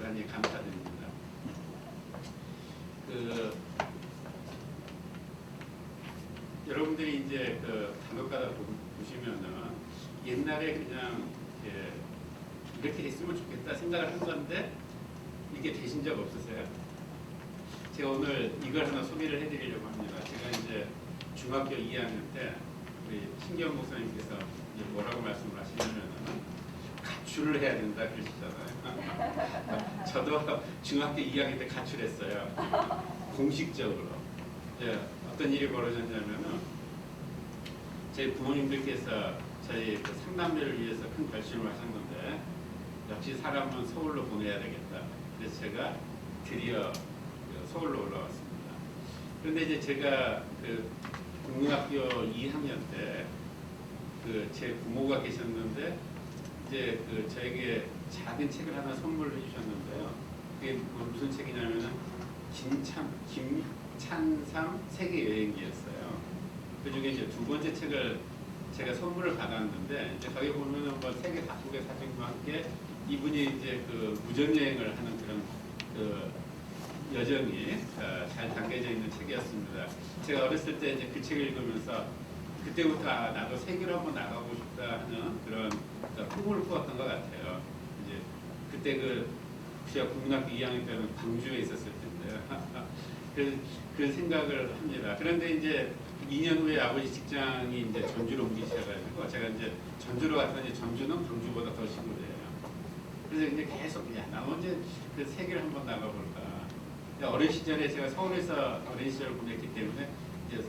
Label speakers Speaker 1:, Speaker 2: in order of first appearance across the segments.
Speaker 1: 대단히 감사드립니다. 여러분들이 이제 간혹가다 보시면은 옛날에 그냥 이렇게 됐으면 좋겠다 생각을 한 건데 이게 되신 적 없으세요? 제가 오늘 이걸 하나 소개를 해드리려고 합니다. 제가 이제 중학교 2학년 때 우리 신경 목사님께서 뭐라고 말씀을 하시냐면은 가출을 해야 된다 그러시잖아요. 저도 중학교 2학년 때 가출했어요. 공식적으로. 어떤 일이 벌어졌냐면은 제 부모님들께서 저희 삼남매를 위해서 큰 결심을 하셨는데 역시 사람은 서울로 보내야 되겠다. 그래서 제가 드디어 서울로 올라왔습니다. 그런데 이제 제가 국민학교 2학년 때 제 부모가 계셨는데 이제 저에게 작은 책을 하나 선물을 해주셨는데요. 그게 무슨 책이냐면은 김찬삼 세계 여행기였어요. 그 중에 이제 두 번째 책을 제가 선물을 받았는데 이제 거기 보면은 뭐 세계 각국의 사진과 함께 이분이 이제 무전 여행을 하는 그런 여정이 잘 담겨져 있는 책이었습니다. 제가 어렸을 때 이제 그 책을 읽으면서 그때부터 나도 세계로 한번 나가고 싶다 하는 그런 꿈을 꾸었던 것 같아요. 이제 그때 제가 국민학교 2학년 때는 광주에 있었을 텐데요. 그 생각을 합니다. 그런데 이제 2년 후에 아버지 직장이 이제 전주로 옮기셔가지고 제가 이제 전주로 갔더니 전주는 광주보다 더 시골이에요. 그래서 이제 계속 나 언제 세계를 한번 나가볼까. 어린 시절에 제가 서울에서 어린 시절을 보냈기 때문에 이제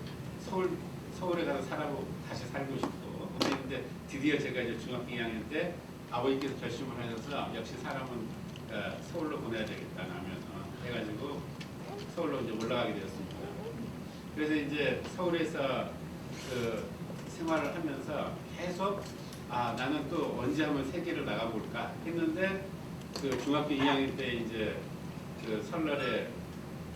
Speaker 1: 서울에 가서 다시 살고 싶고. 근데 드디어 제가 이제 중학교 2학년 때 아버지께서 결심을 하셔서 역시 사람은 서울로 보내야 되겠다 하면서 해가지고 서울로 이제 올라가게 되었습니다. 그래서 이제 서울에서 생활을 하면서 계속 나는 또 언제 한번 세계를 나가볼까 했는데 중학교 2학년 때 이제 설날에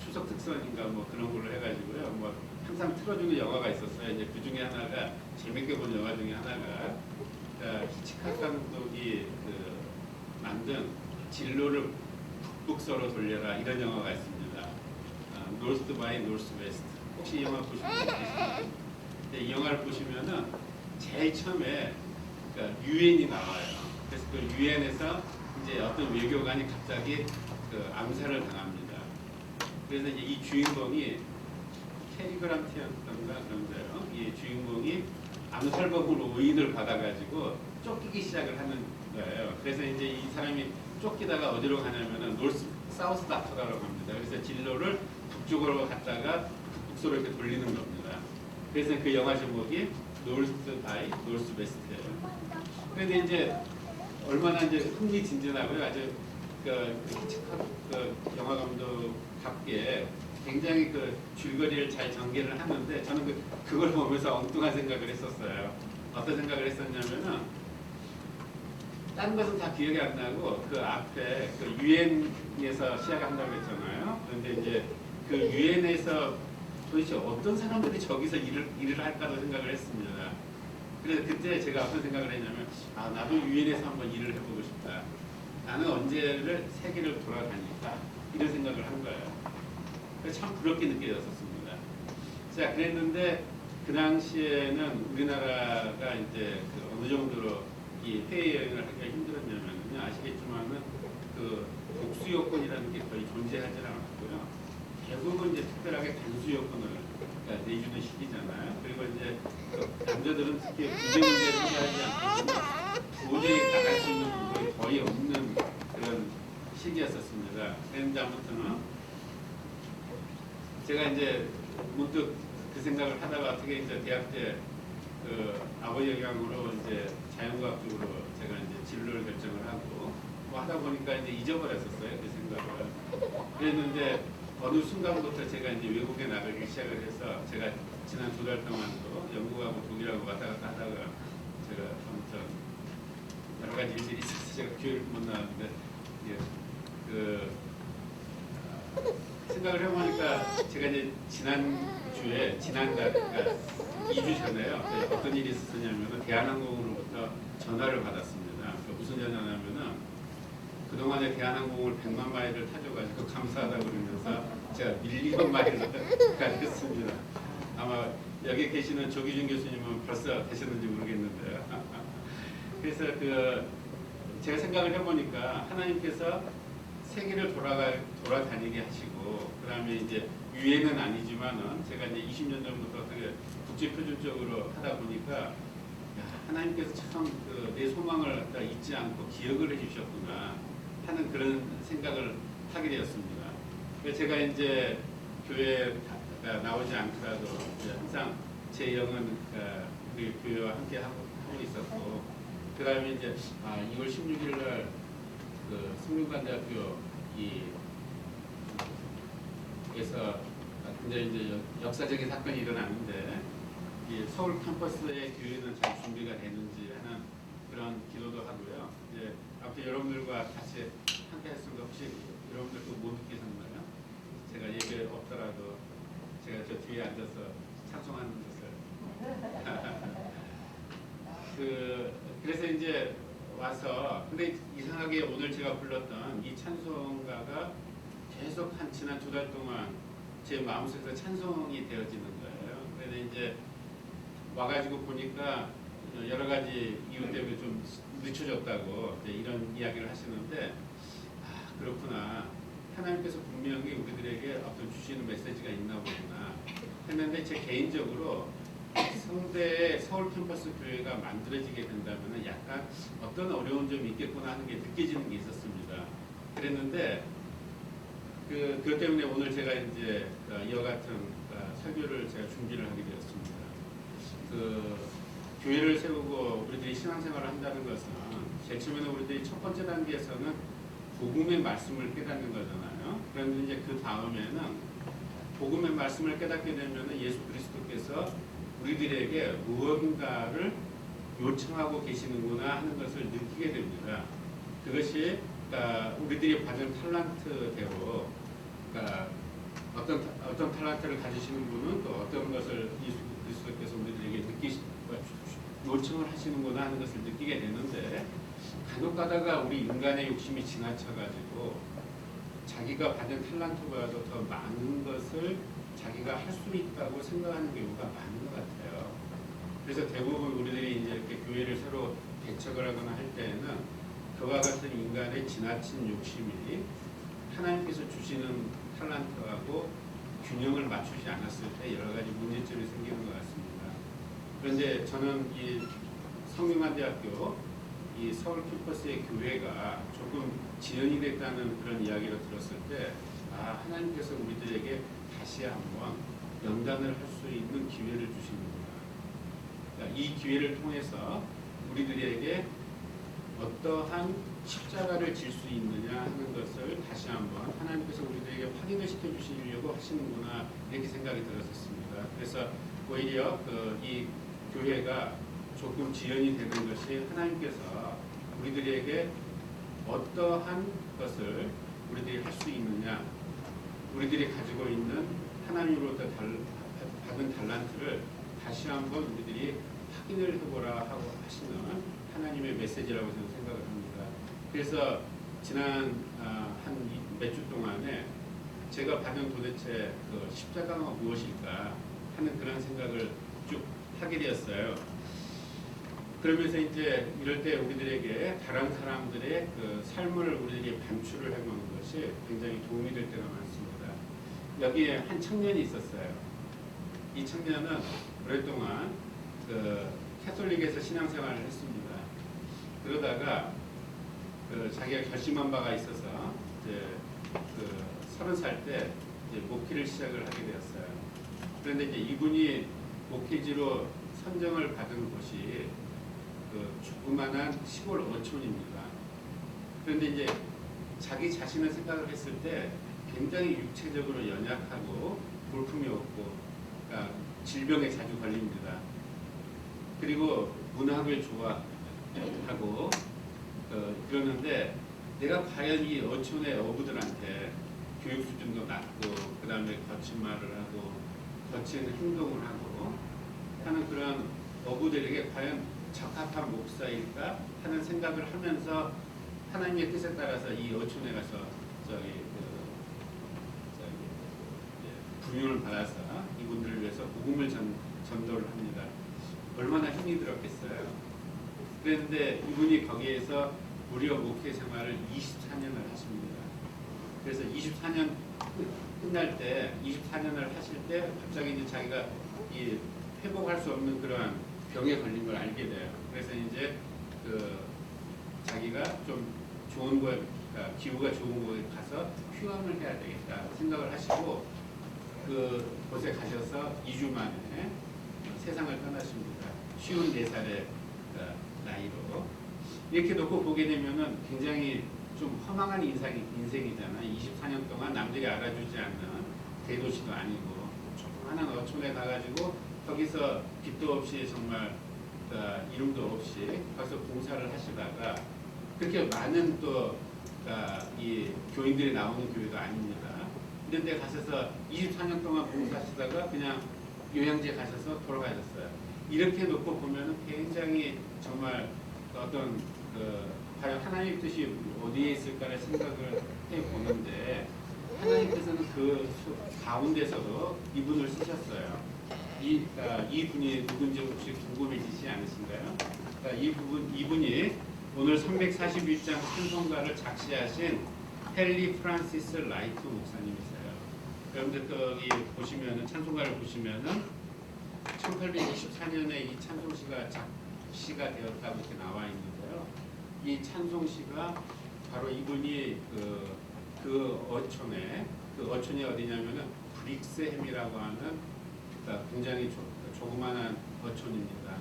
Speaker 1: 추석 특선인가 뭐 그런 걸로 해가지고요. 뭐 항상 틀어주는 영화가 있었어요. 이제 그 중에 하나가 재밌게 본 영화 중에 하나가 히치콕 감독이 만든 진로를 북북서로 돌려라 이런 영화가 있습니다. 노스트 바이 노스 웨스트. 혹시 이 영화 보신 분 계시나요? 이 영화를 보시면은 제일 처음에 유엔이 나와요. 그래서 그 유엔에서 이제 어떤 외교관이 갑자기 암살을 당합니다. 그래서 이제 이 주인공이 캐리그란트였던가 그런데요. 이 주인공이 암살범으로 의인을 받아가지고 쫓기기 시작을 하는 거예요. 그래서 이제 이 사람이 쫓기다가 어디로 가냐면은 사우스 다코타로 갑니다. 그래서 진로를 북쪽으로 갔다가 북서로 이렇게 돌리는 겁니다. 그래서 그 영화 제목이 노스트 바이 노스 웨스트예요. 그런데 이제 얼마나 이제 흥미진진하고요. 아주 히치콕 영화 감독답게 굉장히 줄거리를 잘 전개를 하는데 저는 그걸 보면서 엉뚱한 생각을 했었어요. 어떤 생각을 했었냐면은 다른 것은 다 기억이 안 나고 그 앞에 유엔에서 시작한다고 했잖아요. 그런데 이제 그 유엔에서 도대체 어떤 사람들이 저기서 일을 할까도 생각을 했습니다. 그래서 그때 제가 어떤 생각을 했냐면 나도 유엔에서 한번 일을 해보고 싶다. 나는 언제를 세계를 돌아다닐까 이런 생각을 한 거예요. 그래서 참 부럽게 느껴졌었습니다. 자, 그랬는데 그 당시에는 우리나라가 이제 어느 정도로 이 해외 여행을 하기가 힘들었냐면요. 아시겠지만은 복수 요건이라는 게 거의 존재하지 않았고요. 결국은 이제 특별하게 단수 요건을 내주는 시기잖아요. 그리고 이제 남자들은 특히 부재 문제를 해결하지 않고 도저히 나갈 수 있는 방법이 거의 없는 그런 시기였었습니다. 그런데 아무튼 제가 이제 문득 그 생각을 하다가 어떻게 이제 대학 때 아버지 영향으로 이제 자연과학 쪽으로 제가 이제 진로를 결정을 하고 뭐 하다 보니까 이제 잊어버렸었어요. 그 생각을. 그랬는데 어느 순간부터 제가 이제 외국에 나가기 시작을 해서 제가 지난 2달 동안도 영국하고 독일하고 왔다 갔다 하다가 제가 아무튼 여러 가지 일들이 있어서 제가 교회를 못 나왔는데 생각을 해보니까 제가 이제 지난달 그러니까 2주 전에요. 어떤 일이 있었냐면 대한항공으로부터 전화를 받았습니다. 무슨 전화냐면은 그동안에 지난번에 대한항공을 100만 마일을 타줘가지고 감사하다고 그러면서 제가 1,2만 마일을 가졌습니다. 아마 여기 계시는 조기준 교수님은 벌써 되셨는지 모르겠는데요. 그래서 제가 생각을 해보니까 하나님께서 세계를 돌아다니게 하시고, 그 다음에 이제 유행은 아니지만은 제가 이제 20년 전부터 되게 국제표준적으로 하다 보니까, 야, 하나님께서 참 내 소망을 잊지 않고 기억을 해주셨구나 하는 그런 생각을 하게 되었습니다. 그래서 제가 이제 교회에 나오지 않더라도 항상 제 영은 우리 교회와 함께 하고 있었고, 그 다음에 이제 2월 16일 날 성균관대학교 에서 굉장히 이제 역사적인 사건이 일어났는데, 이 서울 캠퍼스의 교회는 잘 준비가 되는지 하는 그런 기도도 하고요. 이제 아무튼 여러분들과 같이 함께 했습니다. 혹시 여러분들도 못 느끼셨나요? 제가 예배 없더라도 제가 저 뒤에 앉아서 찬송하는 것을 그래서 이제 와서, 근데 이상하게 오늘 제가 불렀던 이 찬송가가 계속 한 지난 2달 동안 제 마음속에서 찬송이 되어지는 거예요. 그래서 이제 와가지고 보니까 여러 가지 이유 때문에 좀 늦춰졌다고 이제 이런 이야기를 하시는데, 그렇구나. 하나님께서 분명히 우리들에게 어떤 주시는 메시지가 있나 보구나 했는데, 제 개인적으로 성대의 서울 캠퍼스 교회가 만들어지게 된다면 약간 어떤 어려운 점이 있겠구나 하는 게 느껴지는 게 있었습니다. 그랬는데 그것 때문에 오늘 제가 이제 이와 같은 설교를 제가 준비를 하게 되었습니다. 교회를 세우고 우리들이 신앙생활을 한다는 것은 제일 처음에는 우리들이 첫 번째 단계에서는 복음의 말씀을 깨닫는 거잖아요. 그런데 이제 그 다음에는 복음의 말씀을 깨닫게 되면 예수 그리스도께서 우리들에게 무언가를 요청하고 계시는구나 하는 것을 느끼게 됩니다. 그것이 우리들이 받은 탤런트대로, 어떤 탤런트를 가지시는 분은 또 어떤 것을 예수 그리스도께서 우리들에게 요청을 하시는구나 하는 것을 느끼게 되는데, 간혹 가다가 우리 인간의 욕심이 지나쳐가지고 자기가 받은 탤런트보다도 더 많은 것을 자기가 할 수 있다고 생각하는 경우가 많은 것 같아요. 그래서 대부분 우리들이 이제 이렇게 교회를 새로 개척을 하거나 할 때에는 그와 같은 인간의 지나친 욕심이 하나님께서 주시는 탤런트하고 균형을 맞추지 않았을 때 여러 가지 문제점이 생기는 것 같습니다. 그런데 저는 이 성균관대학교 이 서울 캠퍼스의 교회가 조금 지연이 됐다는 그런 이야기를 들었을 때, 하나님께서 우리들에게 다시 한번 연단을 할 수 있는 기회를 주시는구나. 그러니까 이 기회를 통해서 우리들에게 어떠한 십자가를 질 수 있느냐 하는 것을 다시 한번 하나님께서 우리들에게 확인을 시켜주시려고 하시는구나, 이렇게 생각이 들었습니다. 그래서 오히려 이 교회가 조금 지연이 되는 것이 하나님께서 우리들에게 어떠한 것을 우리들이 할 수 있느냐, 우리들이 가지고 있는 하나님으로부터 받은 달란트를 다시 한번 우리들이 확인을 해보라 하고 하시는 하나님의 메시지라고 저는 생각을 합니다. 그래서 지난 한 몇 주 동안에 제가 받은 도대체 십자가가 무엇일까 하는 그런 생각을 쭉 하게 되었어요. 그러면서 이제 이럴 때 우리들에게 다른 사람들의 삶을 우리들이 반출을 해보는 것이 굉장히 도움이 될 때가 많습니다. 여기에 한 청년이 있었어요. 이 청년은 오랫동안 캐톨릭에서 신앙생활을 했습니다. 그러다가 자기가 결심한 바가 있어서 이제 30살 때 이제 목회를 시작을 하게 되었어요. 그런데 이제 이분이 목회지로 선정을 받은 곳이 조그만한 시골 어촌입니다. 그런데 이제 자기 자신을 생각을 했을 때 굉장히 육체적으로 연약하고 볼품이 없고, 그러니까 질병에 자주 걸립니다. 그리고 문학을 좋아하고 그러는데, 내가 과연 이 어촌의 어부들한테 교육 수준도 낮고, 그 다음에 거친 말을 하고 거친 행동을 하고 하는 그런 어부들에게 과연 적합한 목사일까 하는 생각을 하면서 하나님의 뜻에 따라서 이 어촌에 가서 부임을 받아서 이분들을 위해서 복음을 전도를 합니다. 얼마나 힘이 들었겠어요. 그런데 이분이 거기에서 무려 목회 생활을 24년을 하십니다. 그래서 24년 끝날 때, 24년을 하실 때 갑자기 이제 자기가 이 회복할 수 없는 그런 병에 걸린 걸 알게 돼요. 그래서 이제 자기가 좀 좋은 곳, 기후가 좋은 곳에 가서 휴양을 해야 되겠다 생각을 하시고 곳에 가셔서 2주 만에 세상을 떠나십니다. 54살의 나이로. 이렇게 놓고 보게 되면은 굉장히 좀 허망한 인생이잖아요. 24년 동안 남들이 알아주지 않는 대도시도 아니고 조그마한 어촌에 가가지고 거기서 빚도 없이 정말 이름도 없이 거기서 봉사를 하시다가 그렇게 많은 이 교인들이 나오는 교회도 아닙니다. 이런 데 가셔서 24년 동안 봉사하시다가 그냥 요양지에 가셔서 돌아가셨어요. 이렇게 놓고 보면 굉장히 정말 어떤 과연 하나님의 뜻이 어디에 있을까를 생각을 해보는데 하나님의 뜻은 그 가운데서도 이분을 쓰셨어요. 이분이 누군지 혹시 궁금해지지 않으신가요? 이분이 오늘 341장 찬송가를 작시하신 헨리 프란시스 라이트 목사님이세요. 여러분들 거기 보시면은 찬송가를 보시면은 1824년에 이 찬송시가 작시가 되었다고 이렇게 나와 있는데요. 이 찬송시가 바로 이분이 어촌이 어디냐면은 브릭스햄이라고 하는 굉장히 조그만한 어촌입니다.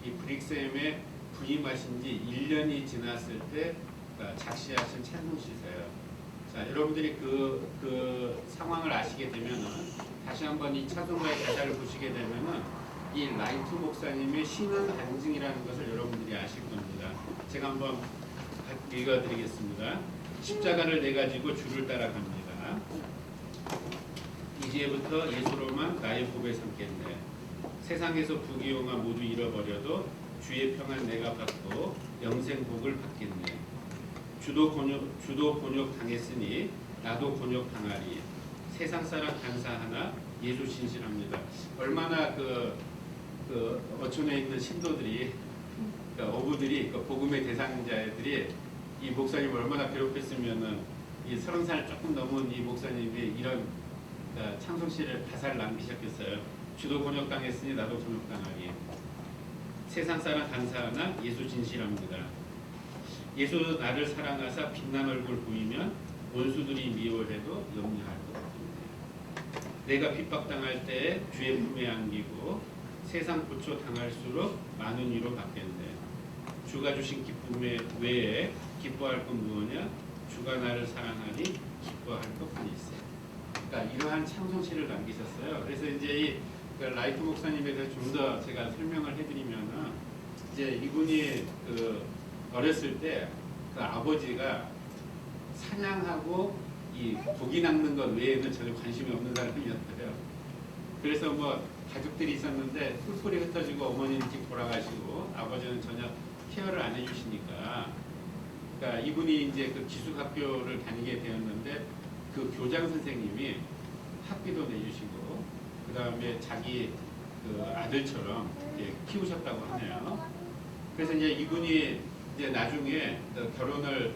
Speaker 1: 이 브릭스햄에 부임하신 지 1년이 지났을 때 작시하신 찬송시세요. 자, 여러분들이 그 상황을 아시게 되면은 다시 한번 이 찬송가의 가사를 보시게 되면은 이 라이트 목사님의 신은 간증이라는 것을 여러분들이 아실 겁니다. 제가 한번 읽어드리겠습니다. 십자가를 내 가지고 주를 따라갑니다. 이제부터 예수로만 나의 복을 삼겠네. 세상에서 부귀영화 모두 잃어버려도 주의 평안 내가 받고 영생 복을 받겠네. 주도 곤욕 당했으니 나도 곤욕 당하리. 세상 사람 간사하나 예수 신실합니다. 얼마나 어촌에 있는 신도들이 어부들이 복음의 대상자들이 이 목사님 얼마나 괴롭혔으면은 이 30살 조금 넘은 이 목사님이 이런 찬송시를 가사를 남기셨겠어요. 주도 곤욕 당했으니 나도 곤욕 당하리. 세상 사람 간사하나 예수 진실합니다. 예수 나를 사랑하사 빛난 얼굴 보이면 원수들이 미워해도 염려할 것 없습니다. 내가 핍박당할 때에 주의 품에 안기고 세상 고초 당할수록 많은 위로 받겠네. 주가 주신 기쁨 외에 기뻐할 것 무엇이냐? 주가 나를 사랑하니 기뻐할 것뿐이 있어요. 그러니까 이러한 찬송시를 남기셨어요. 그래서 이제 이 라이트 목사님에 대해서 좀 더 제가 설명을 해드리면은 이제 이분이 어렸을 때 아버지가 사냥하고 이 고기 낚는 것 외에는 전혀 관심이 없는 사람이었어요. 그래서 뭐 가족들이 있었는데 뿔뿔이 흩어지고 어머니는 일찍 돌아가시고 아버지는 전혀 케어를 안 해주시니까 그러니까 이분이 이제 기숙학교를 다니게 되었는데 그 교장 선생님이 학비도 내주시고 그 다음에 자기 아들처럼 키우셨다고 하네요. 그래서 이제 이분이 이제 나중에 결혼을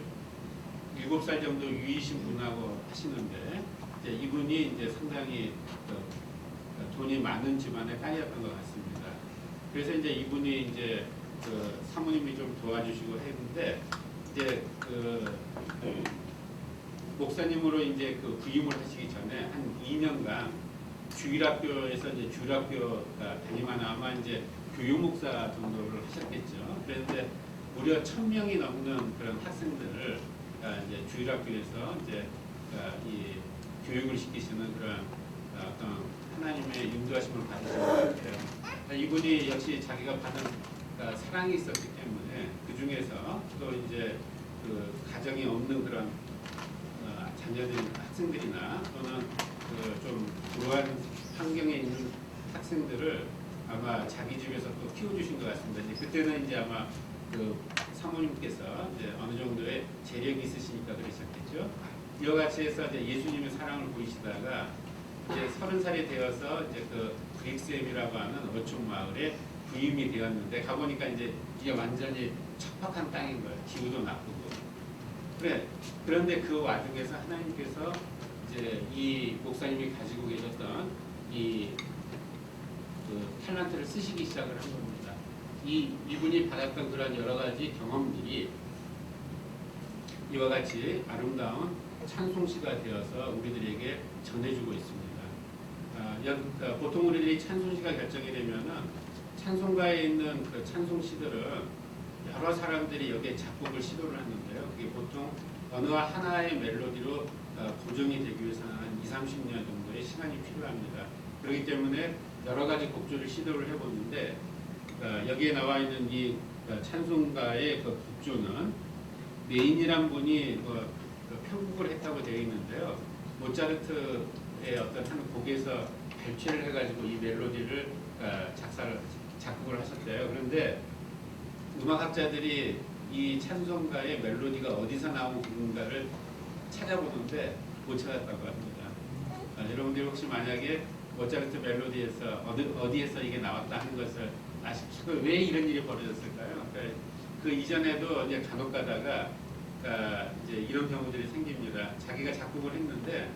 Speaker 1: 7살 정도 유이신 분하고 하시는데 이제 이분이 이제 상당히 돈이 많은 집안의 딸이었던 것 같습니다. 그래서 이제 이분이 이제 사모님이 좀 도와주시고 했는데 이제 목사님으로 이제 부임을 하시기 전에 한 2년간 주일학교에서 이제 주일학교 다니면 아마 이제 교육목사 정도를 하셨겠죠. 그런데 무려 1000명이 넘는 그런 학생들을 이제 주일학교에서 이제 이 교육을 시키시는 그런 어떤 하나님의 인도하심을 받으신 것 같아요. 이분이 역시 자기가 받은 사랑이 있었기 때문에 그 중에서 또 이제 가정이 없는 그런 자녀들, 학생들이나 또는 좀 불우한 환경에 있는 학생들을 아마 자기 집에서 또 키워주신 것 같습니다. 이제 그때는 이제 아마 사모님께서 이제 어느 정도의 재력이 있으시니까 그러셨겠죠. 이와 같이 해서 이제 예수님의 사랑을 보이시다가 이제 30살이 되어서 이제 그 브릭스엠이라고 하는 어촌 마을에 부임이 되었는데 가보니까 이제 이게 완전히 척박한 땅인 거예요. 기후도 나쁘고. 그래. 그런데 그 와중에서 하나님께서 이제 이 목사님이 가지고 계셨던 이 그 탤런트를 쓰시기 시작을 한 겁니다. 이분이 받았던 그런 여러 가지 경험들이 이와 같이 아름다운 찬송시가 되어서 우리들에게 전해주고 있습니다. 보통 우리들이 찬송시가 결정이 되면은 찬송가에 있는 그 찬송시들은 여러 사람들이 여기에 작곡을 시도를 하는데요. 그게 보통 어느 하나의 멜로디로 고정이 되기 위해서는 한 20-30년 정도의 시간이 필요합니다. 그렇기 때문에 여러 가지 곡조를 시도를 해보는데 여기에 나와 있는 이 찬송가의 그 곡조는 메인이란 분이 편곡을 했다고 되어 있는데요. 모차르트의 어떤 한 곡에서 발췌를 해가지고 이 멜로디를 작곡을 하셨대요. 그런데 음악학자들이 이 찬송가의 멜로디가 어디서 나온 곡인가를 찾아보는데 못 찾았다고 합니다. 여러분들이 혹시 만약에 모차르트 멜로디에서 어디에서 이게 나왔다 하는 것을 아십니까? 왜 이런 일이 벌어졌을까요? 그러니까 그 이전에도 이제 간혹 가다가 이제 이런 경우들이 생깁니다. 자기가 작곡을 했는데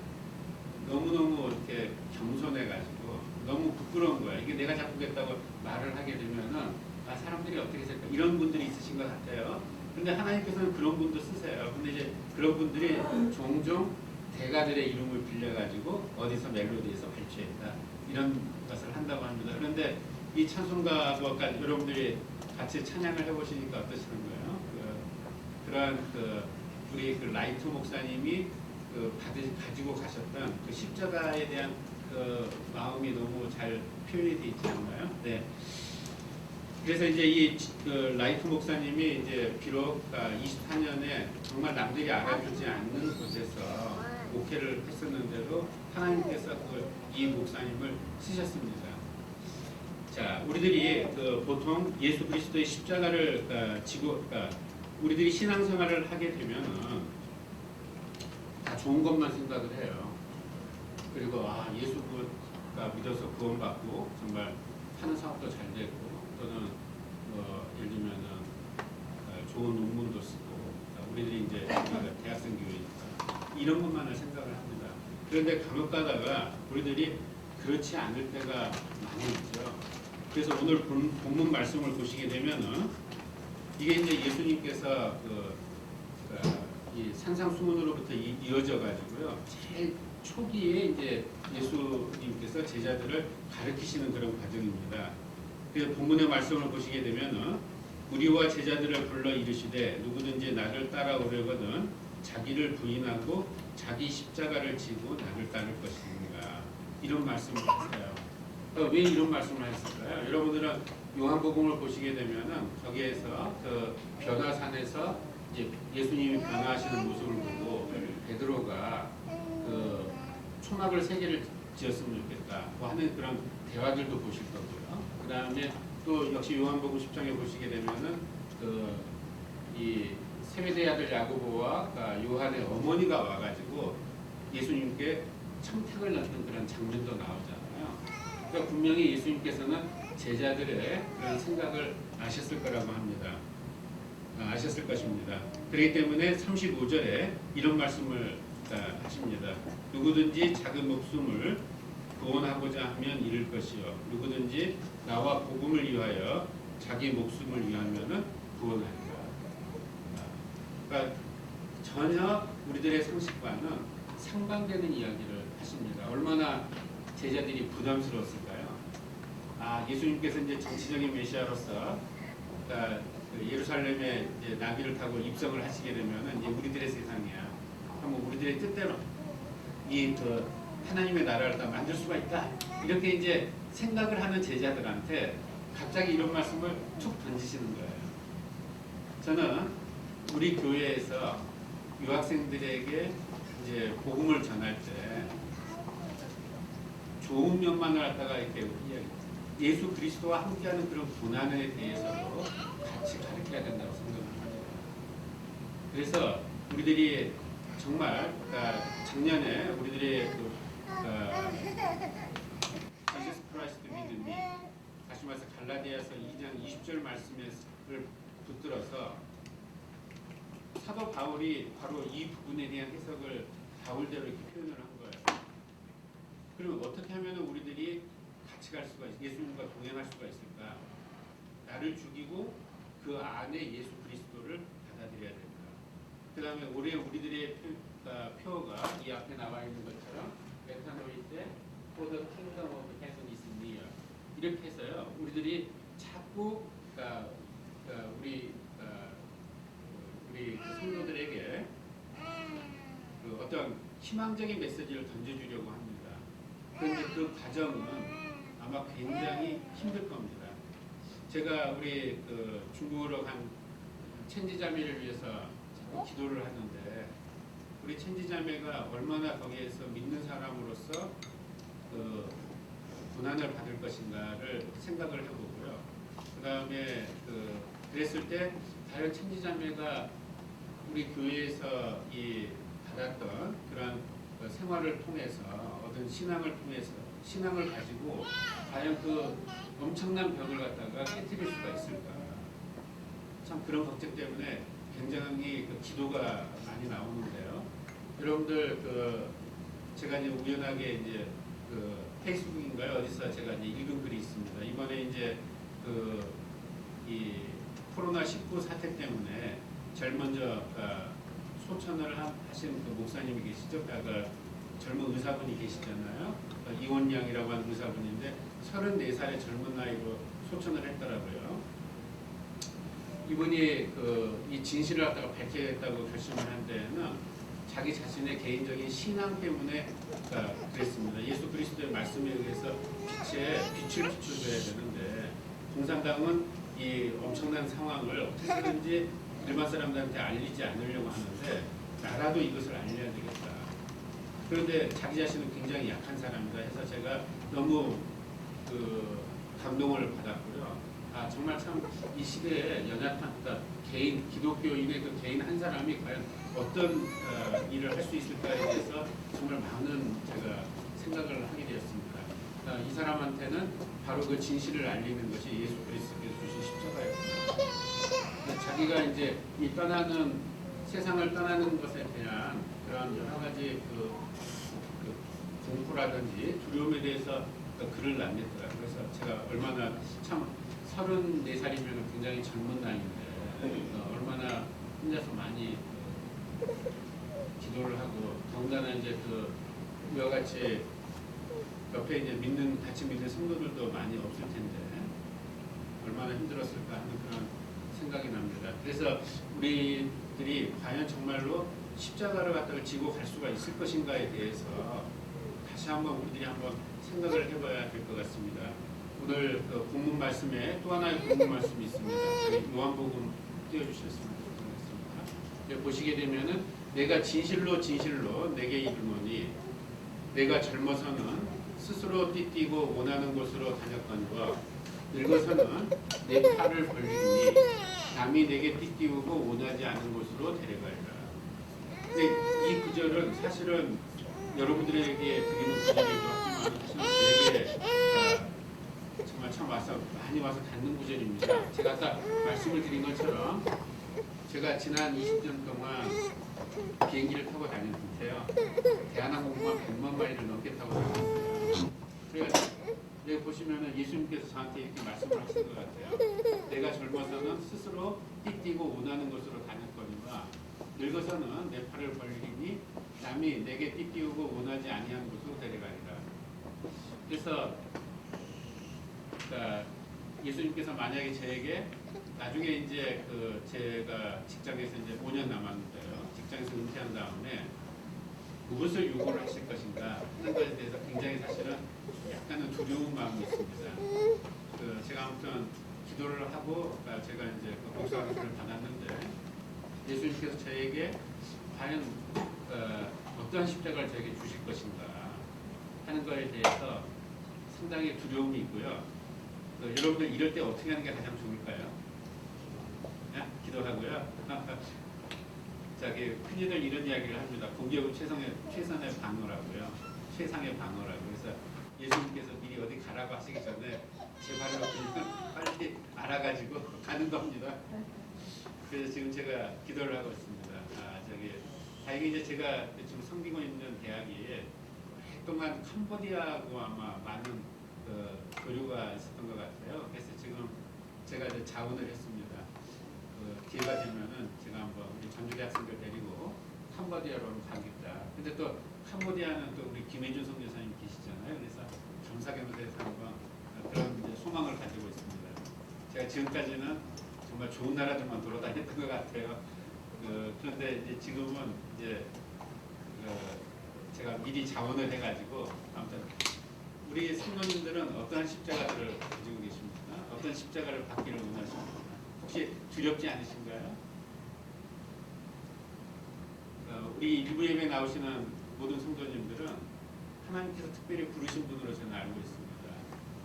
Speaker 1: 너무너무 이렇게 겸손해가지고 너무 부끄러운 거야. 이게 내가 작곡했다고 말을 하게 되면은 사람들이 어떻게 생각할까? 이런 분들이 있으신 것 같아요. 근데 하나님께서는 그런 분도 쓰세요. 근데 이제 그런 분들이 종종 대가들의 이름을 빌려가지고 어디서 멜로디에서 발췌했다 이런 것을 한다고 합니다. 그런데 이 찬송가와 여러분들이 같이 찬양을 해보시니까 어떠시는 거예요? 그러한 우리 그 라이트 목사님이 가지고 가셨던 그 십자가에 대한 그 마음이 너무 잘 표현이 되어 있지 않나요? 네. 그래서 이제 라이트 목사님이 이제 비록 24년에 정말 남들이 알아주지 않는 곳에서 목회를 했었는데도 하나님께서 이 목사님을 쓰셨습니다. 자, 우리들이 보통 예수 그리스도의 십자가를 지고, 우리들이 신앙생활을 하게 되면은 다 좋은 것만 생각을 해요. 그리고 예수가 믿어서 구원받고 정말 하는 사업도 잘 되고 또는 예를 들면은 좋은 논문도 쓰고 우리들이 이제 대학생 교회니까 이런 것만을 생각을 합니다. 그런데 간혹 가다가 우리들이 그렇지 않을 때가 많이 있죠. 그래서 오늘 본문 말씀을 보시게 되면은 이게 이제 예수님께서 이 산상수훈으로부터 이어져 가지고요. 제일 초기에 이제 예수님께서 제자들을 가르치시는 그런 과정입니다. 그래서 본문의 말씀을 보시게 되면은 우리와 제자들을 불러 이르시되 누구든지 나를 따라오려거든 자기를 부인하고 자기 십자가를 지고 나를 따를 것인가 이런 말씀을 하세요. 왜 이런 말씀을 했을까요? 여러분들은 요한복음을 보시게 되면은 거기에서 그 변화산에서 이제 예수님이 변화하시는 모습을 보고 베드로가 그 초막을 3개를 지었으면 좋겠다 하는 그런 대화들도 보실 거고요. 그 다음에 또 역시 요한복음 10장에 보시게 되면은 이 세베대의 아들 야고보와 요한의 어머니가 와가지고 예수님께 청택을 넣는 그런 장면도 나오잖아요. 그러니까 분명히 예수님께서는 제자들의 그런 생각을 아셨을 거라고 합니다. 아셨을 것입니다. 그렇기 때문에 35절에 이런 말씀을 하십니다. 누구든지 작은 목숨을 구원하고자 하면 잃을 것이요 누구든지 나와 복음을 위하여 자기 목숨을 위하면은 구원하리라. 그러니까 전혀 우리들의 상식과는 상반되는 이야기를 하십니다. 얼마나 제자들이 부담스러웠을까요? 예수님께서 이제 정치적인 메시아로서 예루살렘에 이제 나귀를 타고 입성을 하시게 되면은 이제 우리들의 세상이야. 한번 우리들의 뜻대로 하나님의 나라를 다 만들 수가 있다. 이렇게 이제 생각을 하는 제자들한테 갑자기 이런 말씀을 툭 던지시는 거예요. 저는 우리 교회에서 유학생들에게 이제 복음을 전할 때 좋은 면만을 갖다가 이렇게 예수 그리스도와 함께하는 그런 고난에 대해서도 같이 가르쳐야 된다고 생각을 합니다. 그래서 우리들이 정말 작년에 우리들의 Jesus Christ 믿음이 다시 말해서 갈라디아서 2장 20절 말씀을 붙들어서 사도 바울이 바로 이 부분에 대한 해석을 바울대로 이렇게 표현을 한 거예요. 그러면 어떻게 하면 우리들이 같이 갈 수가 예수님과 동행할 수가 있을까? 나를 죽이고 그 안에 예수 그리스도를 받아들여야 된다. 그 다음에 올해 우리들의 표가 이 앞에 나와 있는 것처럼 메타노이 때 For the kingdom of heaven is near 이렇게 해서요. 우리들이 자꾸 우리 성도들에게 어떤 희망적인 메시지를 던져주려고 합니다. 그런데 그 과정은 아마 굉장히 힘들 겁니다. 제가 우리 중국으로 간 천지자매를 위해서 자꾸 기도를 하는데 우리 천지자매가 얼마나 거기에서 믿는 사람으로서 고난을 받을 것인가를 생각을 해보고요. 그 다음에 그랬을 때 과연 천지자매가 우리 교회에서 받았던 그런 생활을 통해서 얻은 신앙을 통해서 신앙을 가지고 과연 그 엄청난 벽을 갖다가 깨뜨릴 수가 있을까? 참 그런 걱정 때문에 굉장히 기도가 많이 나오는데요. 여러분들 제가 이제 우연하게 이제 페이스북인가요? 어디서 제가 이제 읽은 글이 있습니다. 이번에 이제 이 코로나19 사태 때문에 제일 먼저 소천을 하신 목사님이 계시죠. 젊은 의사분이 계시잖아요. 이원양이라고 하는 의사분인데 34살의 젊은 나이로 소천을 했더라고요. 이분이 이 진실을 갖다가 밝혀야겠다고 결심을 한 데는 자기 자신의 개인적인 신앙 때문에 그랬습니다. 예수 그리스도의 말씀에 의해서 빛을 비춰줘야 되는데 공산당은 이 엄청난 상황을 어떻게든지 일반 사람들한테 알리지 않으려고 하는데 나라도 이것을 알려야 되겠다. 그런데 자기 자신은 굉장히 약한 사람이다 해서 제가 너무 감동을 받았고요. 정말 참 이 시대에 연약한 기독교인의 개인 한 사람이 과연 어떤 일을 할 수 있을까에 대해서 정말 많은 제가 생각을 하게 되었습니다. 이 사람한테는 바로 그 진실을 알리는 것이 예수 그리스도께서 주신 십자가였습니다. 자기가 이제 세상을 떠나는 것에 대한 그런 여러 가지 공포라든지 두려움에 대해서 글을 남겼더라고요. 그래서 제가 얼마나 참 34살이면 굉장히 젊은 나이인데 얼마나 혼자서 많이 기도를 하고 더군다나 이제 이와 같이 옆에 이제 같이 믿는 성도들도 많이 없을 텐데 얼마나 힘들었을까 하는 그런 생각이 납니다. 그래서 우리들이 과연 정말로 십자가를 갖다가 지고 갈 수가 있을 것인가에 대해서 다시 한번 우리들이 한번 생각을 해봐야 될 것 같습니다. 오늘 본문 말씀에 또 하나의 본문 말씀이 있습니다. 요한복음 띄워주셨으면 좋겠습니다. 보시게 되면은 내가 진실로 내게 이르노니 내가 젊어서는 스스로 띠띠고 원하는 곳으로 다녔거니와 늙어서는 내 팔을 벌리니 남이 내게 띠띠우고 원하지 않은 곳으로 데려가리라. 근데 이 구절은 사실은 여러분들에게 드리는 구절이기도 하지만 사실은 되게 정말 참 많이 와서 닿는 구절입니다. 제가 아까 말씀을 드린 것처럼 제가 지난 20년 동안 비행기를 타고 다녔는데요. 대한항공만 100만 마일을 넘게 타고 다녔어요. 그래서 여기 보시면은 예수님께서 저한테 이렇게 말씀을 하신 것 같아요. 내가 젊어서는 스스로 띠띠고 원하는 곳으로 다녔거니와 늙어서는 내 팔을 벌리니 남이 내게 띠띠우고 원하지 아니한 곳으로 데려가리라. 그래서 예수님께서 만약에 저에게 나중에 이제 제가 직장에서 이제 5년 남았는데요. 직장에서 은퇴한 다음에 무엇을 요구를 하실 것인가 하는 것에 대해서 굉장히 사실은 약간은 두려운 마음이 있습니다. 제가 아무튼 기도를 하고 제가 이제 목사학위를 받았는데 예수님께서 저에게 과연 어떠한 십자가를 저에게 주실 것인가 하는 것에 대해서 상당히 두려움이 있고요. 여러분들 이럴 때 어떻게 하는 게 가장 좋을까요? 기도하고요. 자기 흔히들 이런 이야기를 합니다. 공격은 최선의 방어라고요. 최상의 방어라고. 그래서 예수님께서 미리 어디 가라고 하시기 전에 제 발을 그냥 빨리 알아가지고 가는 겁니다. 그래서 지금 제가 기도를 하고 있습니다. 다행히 이제 제가 지금 섬기고 있는 대학이 오랫동안 캄보디아하고 아마 많은 교류가 있었던 것 같아요. 그래서 지금 제가 이제 자원을 했습니다. 기회가 되면은 제가 한번 우리 전주대 학생들 데리고 캄보디아로 가겠다. 근데 또 캄보디아는 또 우리 김혜준 선교사님 계시잖아요. 그래서 겸사겸사해서 한번 그런 이제 소망을 가지고 있습니다. 제가 지금까지는 정말 좋은 나라들만 돌아다녔던 것 같아요. 그런데 이제 지금은 이제 제가 미리 자원을 해가지고 아무튼 우리 성도님들은 어떠한 십자가들을 가지고 계십니까? 어떤 십자가를 받기를 원하십니까? 혹시 두렵지 않으신가요? 우리 일부 예배 나오시는 모든 성도님들은 하나님께서 특별히 부르신 분으로 저는 알고 있습니다.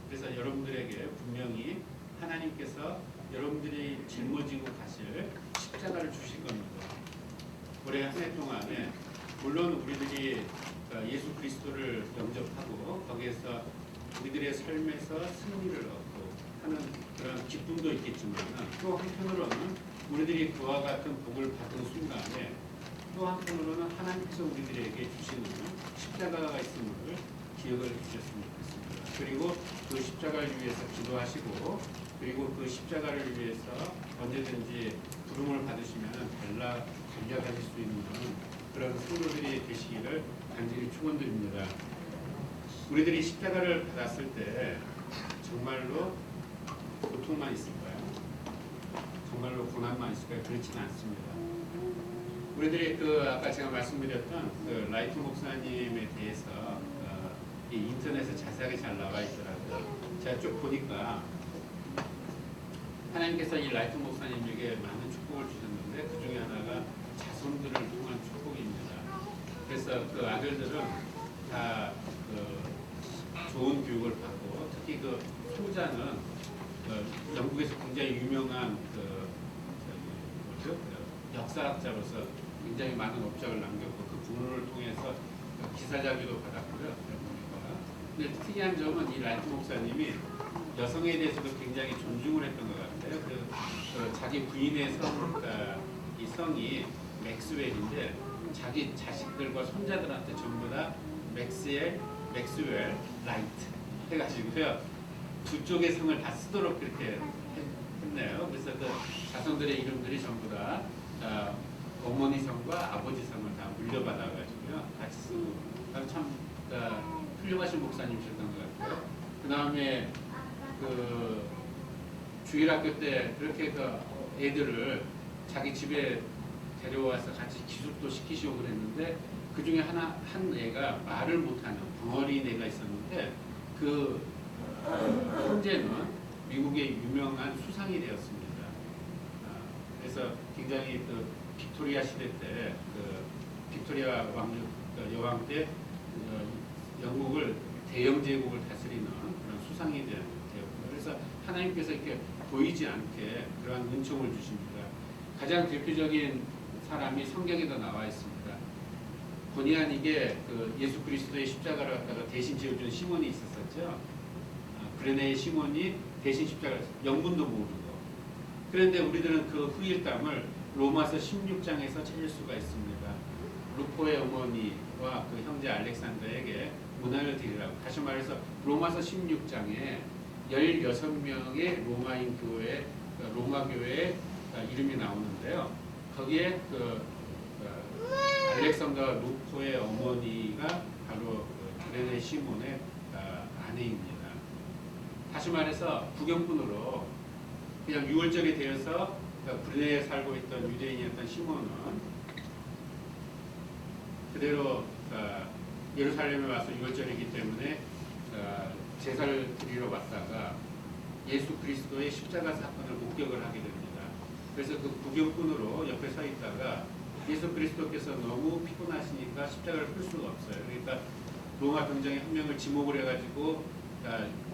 Speaker 1: 그래서 여러분들에게 분명히 하나님께서 여러분들이 짊어지고 가실 십자가를 주실 겁니다. 올해 한 해 동안에 물론 우리들이 예수 그리스도를 영접하고 거기에서 우리들의 삶에서 승리를 얻고 하는 그런 기쁨도 있겠지만 또 한편으로는 우리들이 그와 같은 복을 받은 순간에 또 한편으로는 하나님께서 우리들에게 주시는 십자가가 있음을 기억을 해주셨으면 좋겠습니다. 그리고 그 십자가를 위해서 기도하시고 그리고 그 십자가를 위해서 언제든지 부름을 받으시면 달려가실 수 있는 그런 성도들이 되시기를 간절히 축원드립니다. 우리들이 십자가를 받았을 때 정말로 고통만 있을까요? 정말로 고난만 있을까요? 그렇지는 않습니다. 우리들이 아까 제가 말씀드렸던 라이트 목사님에 대해서 이 인터넷에 자세하게 잘 나와 있더라고요. 제가 쭉 보니까 하나님께서 이 라이트 목사님에게 많은 축복을 주셨는데 그 중에 하나가 자손들을 통한 축복입니다. 그래서 그 아들들은 다 좋은 교육을 받고 특히 그 소자는 영국에서 굉장히 유명한 역사학자로서 굉장히 많은 업적을 남겼고 그 부모를 통해서 기사자비도 받았고요. 근데 특이한 점은 이 라이트 목사님이 여성에 대해서도 굉장히 존중을 했던 것 같아요. 자기 부인의 이 성이 맥스웰인데 자기 자식들과 손자들한테 전부 다 맥스웰, 라이트 해가지고요. 두 쪽의 성을 다 쓰도록 그렇게 했네요. 그래서 그 자손들의 이름들이 전부 다 어머니 성과 아버지 성을 다 물려받아가지고요. 같이 쓰고 참 훌륭하신 목사님이셨던 것 같아요. 그 다음에 주일학교 때 그렇게 애들을 자기 집에 데려와서 같이 기숙도 시키시고 그랬는데 그 중에 한 애가 말을 못하는 벙어리인 애가 있었는데 그 현재는 미국의 유명한 수상이 되었습니다. 그래서 굉장히 빅토리아 시대 때 빅토리아 여왕 때 영국을 대영 제국을 다스리는 그런 수상이 되었고요. 그래서 하나님께서 이렇게 보이지 않게 그러한 은총을 주십니다. 가장 대표적인 사람이 성경에도 나와 있습니다. 본의 아니게 예수 그리스도의 십자가를 갖다가 대신 지어준 시몬이 있었었죠. 그레네의 시몬이 대신 십자가를 영문도 모르고 그런데 우리들은 그 후일담을 로마서 16장에서 찾을 수가 있습니다. 루포의 어머니와 그 형제 알렉산더에게 문안을 드리라고. 다시 말해서 로마서 16장에 16명의 로마인 교회, 로마 교회의 이름이 나오는데요. 거기에 알렉산더 루포의 어머니가 바로 그레네 시몬의 아내입니다. 다시 말해서 구경꾼으로 그냥 유월절이 되어서 브레네에 살고 있던 유대인이었던 시몬은 그대로 예루살렘에 와서 유월절이기 때문에 제사를 드리러 왔다가 예수 그리스도의 십자가 사건을 목격을 하게 됩니다. 그래서 그 구경꾼으로 옆에 서 있다가 예수 그리스도께서 너무 피곤하시니까 십자가를 풀 수가 없어요. 그러니까 로마 병정에 한 명을 지목을 해가지고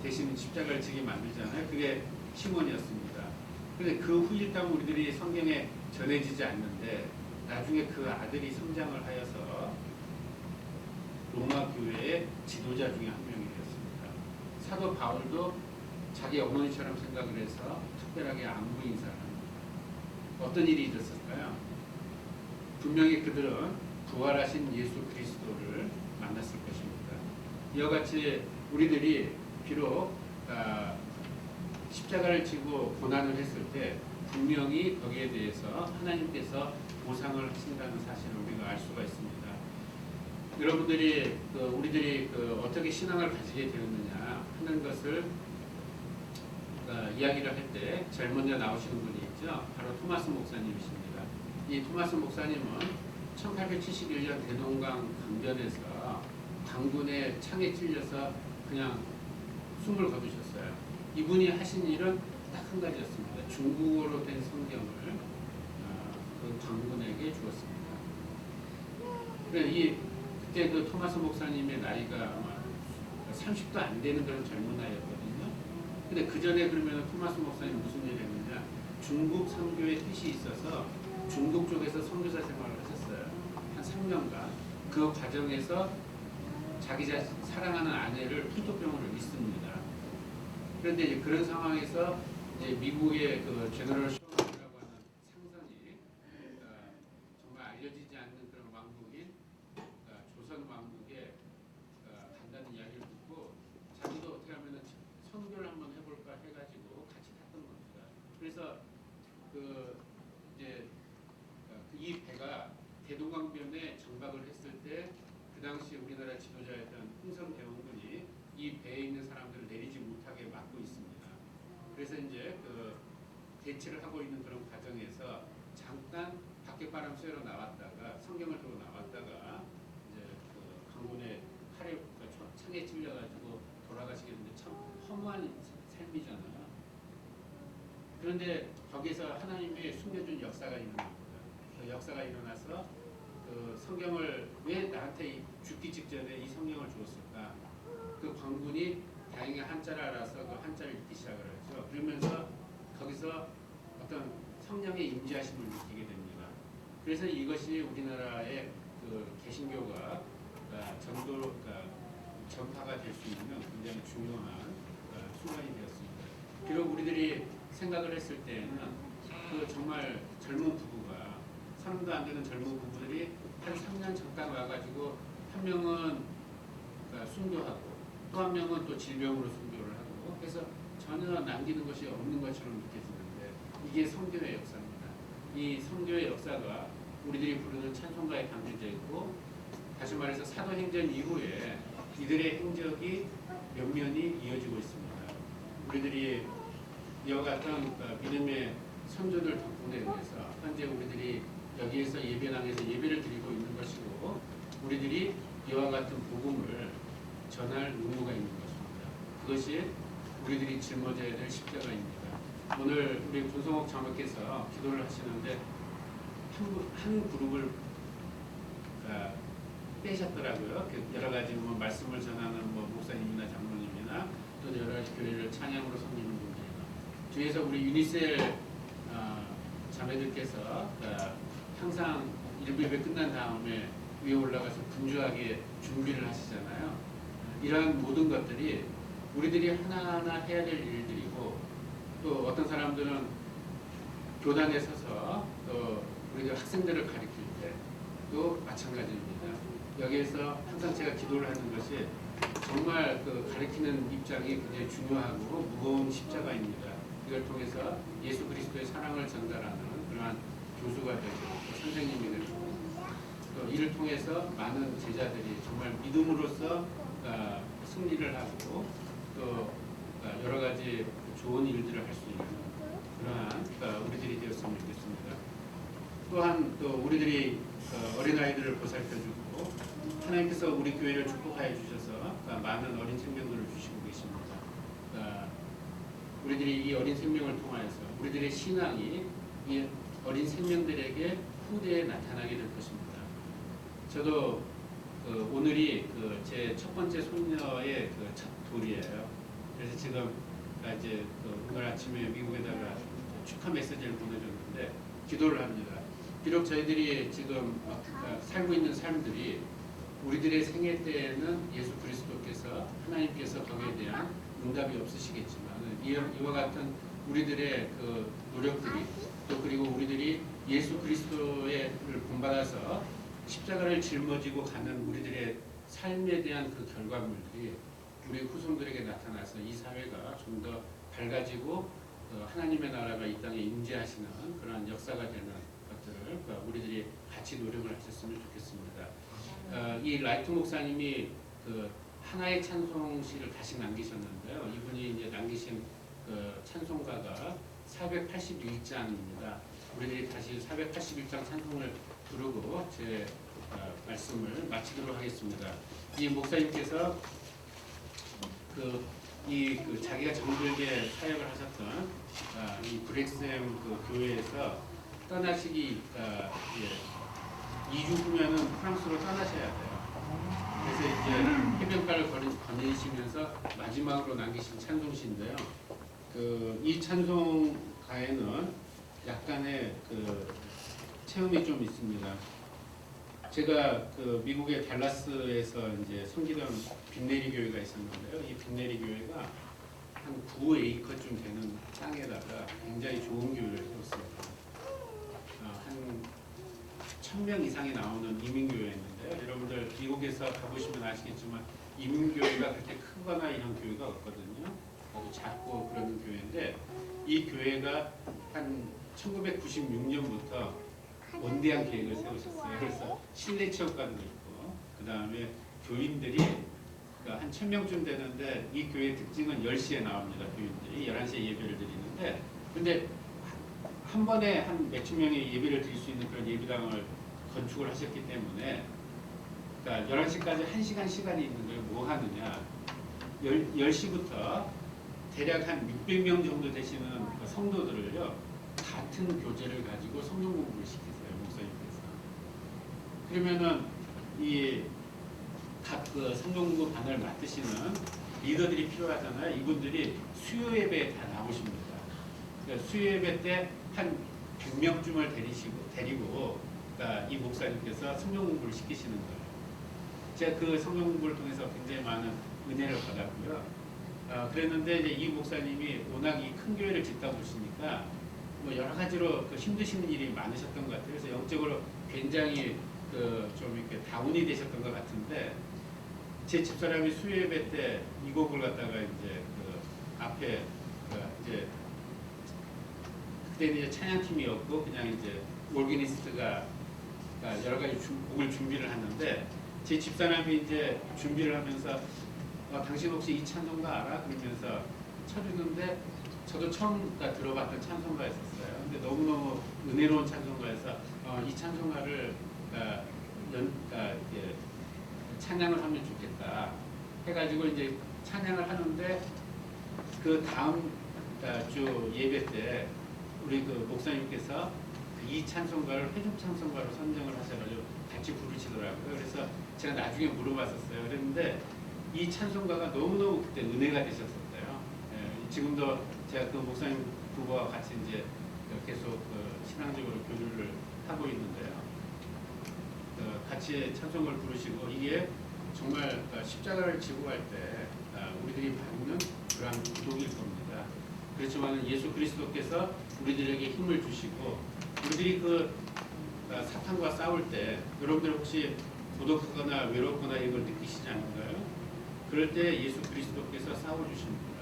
Speaker 1: 대신 십자가를 지게 만들잖아요. 그게 시몬이었습니다. 그런데 그 후일담 우리들이 성경에 전해지지 않는데 나중에 그 아들이 성장을 하여서 로마 교회의 지도자 중에 한 명이 되었습니다. 사도 바울도 자기 어머니처럼 생각을 해서 특별하게 안부 인사를 합니다. 어떤 일이 있었을까요? 분명히 그들은 부활하신 예수 그리스도를 만났을 것입니다. 이와 같이 우리들이 비록 십자가를 지고 고난을 했을 때 분명히 거기에 대해서 하나님께서 보상을 하신다는 사실을 우리가 알 수가 있습니다. 여러분들이 우리들이 어떻게 신앙을 가지게 되었느냐 하는 것을 이야기를 할 때 제일 먼저 나오시는 분이 있죠. 바로 토마스 목사님이십니다. 이 토마스 목사님은 1871년 대동강 강변에서 강군의 창에 찔려서 그냥 숨을 거두셨어요. 이분이 하신 일은 딱 한 가지였습니다. 중국어로 된 성경을 그 강군에게 주었습니다. 그때 그 토마스 목사님의 나이가 아마 30도 안 되는 그런 젊은 나이였거든요. 근데 그 전에 그러면 토마스 목사님 무슨 일을 했느냐? 중국 선교의 뜻이 있어서 중국 쪽에서 선교사 생활을 하셨어요. 한 3년간. 그 과정에서 자기 사랑하는 아내를 풍토병으로 잃습니다. 그런데 이제 그런 상황에서 이제 미국의 그 제너럴 쇼라고 하는 상선이 정말 알려지지 않는 그런 왕국인 조선 왕국에 간다는 이야기를 듣고 자기도 어떻게 하면 선교를 한번 해볼까 해가지고 같이 탔던 겁니다. 그래서 이 배가 대동강변에 정박을 했을 때 그 당시 우리나라 지도자였던 흥선 대원군이 이 배에 있는 사람들을 내리지 못하게 막고 있습니다. 그래서 이제 대치를 하고 있는 그런 과정에서 잠깐 밖에바람 쐬러 나왔다가 성경을 들고 나왔다가 이제 강군의 칼에 창에 찔려가지고 돌아가시게 됐는데 참 허무한 삶이잖아요. 그런데 거기서 하나님의 숨겨준 역사가 있는 겁니다. 그 역사가 일어나서 성경을 왜 나한테 죽기 직전에 이 성경을 주었을까? 그 광군이 다행히 한자를 알아서 그 한자를 읽기 시작을 하죠. 그러면서 거기서 어떤 성령의 임재하심을 느끼게 됩니다. 그래서 이것이 우리나라의 개신교가 전파가 될 수 있는 굉장히 중요한 순간이 되었습니다. 비록 우리들이 생각을 했을 때에는 정말 젊은 부부가 30도 안 되는 젊은 부부들이 한 3년 잠깐 와가지고 한 명은 순교하고 또 한 명은 또 질병으로 순교를 하고 해서 전혀 남기는 것이 없는 것처럼 느껴지는데 이게 선교의 역사입니다. 이 선교의 역사가 우리들이 부르는 찬송가에 담겨져 있고 다시 말해서 사도행전 이후에 이들의 행적이 면면이 이어지고 있습니다. 우리들이 이와 같은 믿음의 선조들 덕분에 의해서 현재 우리들이 여기에서 예배당에서 예배를 드리고 있는 것이고 우리들이 이와 같은 복음을 전할 의무가 있는 것입니다. 그것이 우리들이 짊어져야 될 십자가입니다. 오늘 우리 분성옥 장로께서 기도를 하시는데 한 그룹을 빼셨더라고요. 여러 가지 말씀을 전하는 목사님이나 장로님이나 또 여러 가지 교회를 찬양으로 섬기는 분들이나 뒤에서 우리 유니셀 자매들께서 항상 일부예배 끝난 다음에 위에 올라가서 분주하게 준비를 하시잖아요. 이러한 모든 것들이 우리들이 하나하나 해야 될 일들이고 또 어떤 사람들은 교단에 서서 또 우리들 학생들을 가르칠 때도 마찬가지입니다. 여기에서 항상 제가 기도를 하는 것이 정말 가르치는 입장이 굉장히 중요하고 무거운 십자가입니다. 이걸 통해서 예수 그리스도의 사랑을 전달하는 그러한 교수가 되고 선생님이 되고 또 이를 통해서 많은 제자들이 정말 믿음으로써 승리를 하고 또 여러 가지 좋은 일들을 할 수 있는 그러한 우리들이 되었으면 좋겠습니다. 또한 또 우리들이 어린아이들을 보살펴주고 하나님께서 우리 교회를 축복하여 주셔서 많은 어린 생명들을 주시고 계십니다. 우리들이 이 어린 생명을 통하여서 우리들의 신앙이 이 어린 생명들에게 후대에 나타나게 될 것입니다. 저도 오늘이 제 첫 번째 손녀의 첫 돌이에요. 그래서 지금 오늘 아침에 미국에다가 축하 메시지를 보내줬는데 기도를 합니다. 비록 저희들이 지금 살고 있는 삶들이 우리들의 생애 때에는 예수 그리스도께서 하나님께서 거기에 대한 응답이 없으시겠지만 이와 같은 우리들의 그 노력들이 또 그리고 우리들이 예수 그리스도를 본받아서 십자가를 짊어지고 가는 우리들의 삶에 대한 그 결과물들이 우리 후손들에게 나타나서 이 사회가 좀 더 밝아지고 하나님의 나라가 이 땅에 임재하시는 그러한 역사가 되는 것들을 우리들이 같이 노력을 하셨으면 좋겠습니다. 이 라이트 목사님이 그 하나의 찬송시를 다시 남기셨는데요. 이분이 이제 남기신 그 찬송가가 481장입니다. 우리들이 다시 481장 찬송을 부르고 제 말씀을 마치도록 하겠습니다. 이 목사님께서 자기가 정들게 사역을 하셨던 이 브렉셈 그 교회에서 떠나시기 2주 후면은 프랑스로 떠나셔야 돼요. 그래서 이제 해변가를 거니시면서 마지막으로 남기신 찬송시인데요. 이 찬송가에는 약간의 그 체험이 좀 있습니다. 제가 그 미국의 달라스에서 이제 섬기던 빈내리 교회가 있었는데요. 이 빈내리 교회가 한 9에이커쯤 되는 땅에다가 굉장히 좋은 교회를 세웠습니다. 한 1000명 이상이 나오는 이민교회였는데요. 여러분들 미국에서 가보시면 아시겠지만 이민교회가 그렇게 크거나 이런 교회가 없거든요. 아주 작고 그런 교회인데 이 교회가 한 1996년부터 원대한 계획을 세우셨어요. 그래서 실내 체육관도 있고 그 다음에 교인들이 한 1000명쯤 되는데 이 교회의 특징은 10시에 나옵니다. 교인들이 11시에 예배를 드리는데 근데 한 번에 한 몇천 명이 예배를 드릴 수 있는 그런 예배당을 건축을 하셨기 때문에 그러니까 11시까지 1시간 시간이 있는 걸 뭐 하느냐 10시부터 대략 한 600명 정도 되시는 성도들을요 같은 교재를 가지고 성경 공부를 시키세요. 목사님께서. 그러면은 이 각 그 성경 공부 반을 맡으시는 리더들이 필요하잖아요. 이분들이 수요 예배에 다 나오십니다. 그러니까 수요 예배 때 한 100명쯤을 데리고 그러니까 이 목사님께서 성경 공부를 시키시는 거예요. 제가 그 성경 공부를 통해서 굉장히 많은 은혜를 받았고요. 그랬는데 이제 이 목사님이 워낙 이 큰 교회를 짓다 보시니까 뭐 여러 가지로 그 힘드시는 일이 많으셨던 것 같아요. 그래서 영적으로 굉장히 좀 이렇게 다운이 되셨던 것 같은데 제 집사람이 수요 예배 때 이 곡을 갖다가 이제 그 앞에 이제 그때는 이제 찬양팀이었고 그냥 이제 올기니스트가 여러 가지 곡을 준비를 하는데 제 집사람이 이제 준비를 하면서 당신 혹시 이 찬송가 알아? 그러면서 쳐주는데 저도 처음 들어봤던 찬송가였었어요. 근데 너무너무 은혜로운 찬송가여서 이 찬송가를 찬양을 하면 좋겠다 해가지고 이제 찬양을 하는데 그 다음 주 예배 때 우리 그 목사님께서 이 찬송가를 회중 찬송가로 선정을 하셔가지고 같이 부르시더라고요. 그래서 제가 나중에 물어봤었어요. 그랬는데 이 찬송가가 너무너무 그때 은혜가 되셨었어요. 지금도 제가 그 목사님 부부와 같이 이제 계속 신앙적으로 교류를 하고 있는데요. 같이 찬송을 부르시고 이게 정말 십자가를 지고 갈 때 우리들이 받는 그러한 기독일 겁니다. 그렇지만 예수 그리스도께서 우리들에게 힘을 주시고 우리들이 사탄과 싸울 때 여러분들 혹시 고독하거나 외롭거나 이걸 느끼시지 않는가요? 그럴 때 예수 그리스도께서 싸워주십니다.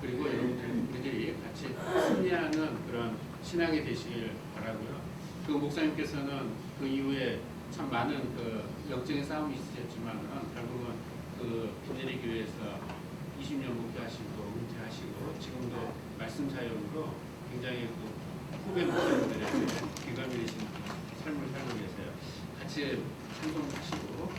Speaker 1: 그리고 여러분들 우리들이 같이 승리하는 그런 신앙이 되시길 바라고요. 그 목사님께서는 그 이후에 참 많은 영적인 싸움이 있으셨지만 결국은 빈내리 교회에서 20년 목회하시고 은퇴하시고 지금도 말씀 사역으로 굉장히 후배 목사님들에게 귀감이 되시는 삶을 살고 계세요. 같이 찬송하시고